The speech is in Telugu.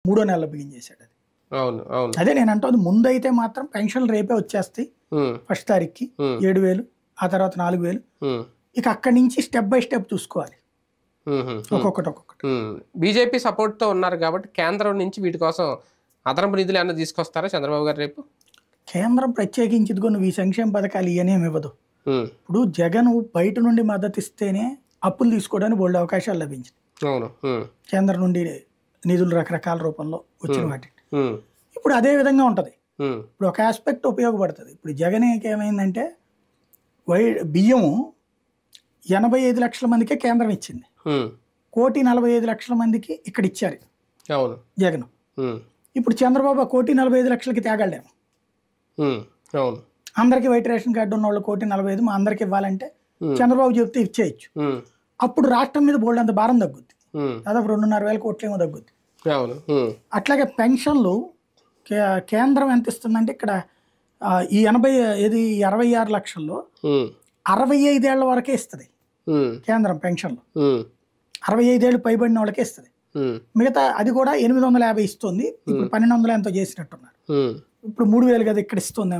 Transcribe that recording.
3వ నెలలో బిగిన్ చేశాడు అది. అవును అవును అదే నేను అంటుంది, ముందైతే మాత్రం పెన్షన్లు రేపే వచ్చేస్తాయి. ఫస్ట్ తారీఖుకి 7,000, ఆ తర్వాత 4,000. ఇక అక్కడి నుంచి స్టెప్ బై స్టెప్ చూసుకోవాలి, ఒక్కొక్కటి. బీజేపీ సపోర్ట్తో ఉన్నారు కాబట్టి కేంద్రం నుంచి వీటి కోసం అదనపు నిధులు ఏమన్నా తీసుకొస్తారా చంద్రబాబు గారు రేపు? కేంద్రం ప్రత్యేకించి నువ్వు ఈ సంక్షేమ పథకాలు ఇవనేమి ఇవ్వదు. ఇప్పుడు జగన్ బయట నుండి మద్దతు ఇస్తేనే అప్పులు తీసుకోవడానికి బోల్డ్ అవకాశాలు లభించింది. కేంద్రం నుండి నిధులు రకరకాల రూపంలో వచ్చిన వాటిని. ఇప్పుడు అదే విధంగా ఉంటుంది. ఇప్పుడు ఒక ఆస్పెక్ట్ ఉపయోగపడుతుంది. ఇప్పుడు జగన్ ఏమైందంటే బియ్యము 85 లక్షల మందికే కేంద్రం ఇచ్చింది, 1,45,00,000 మందికి ఇక్కడ ఇచ్చారు జగన్. ఇప్పుడు చంద్రబాబు 1,45,00,000కి తేగలేము. అందరికి వైట్ రేషన్ కార్డు ఉన్న వాళ్ళు 1,45,00,000 మా అందరికి ఇవ్వాలంటే చంద్రబాబు చెప్తే ఇచ్చేయచ్చు. అప్పుడు రాష్ట్రం మీద బోల్డ్ అంత భారం తగ్గుద్ది, దాదాపు 2,500,000 కోట్లేమో తగ్గుద్ది. అట్లాగే పెన్షన్లు కేంద్రం ఎంత ఇస్తుందంటే ఇక్కడ ఈ 26 లక్షల్లో 65 ఏళ్ల వరకే ఇస్తుంది కేంద్రం పెన్షన్లు. 65 ఏళ్ళు పైబడిన వాళ్ళకే ఇస్తుంది. మిగతా అది కూడా 850 ఇస్తుంది. ఇప్పుడు 1,200 ఎంతో చేసినట్టున్నారు. ఇప్పుడు 3,000 కదా ఇక్కడ ఇస్తుంది.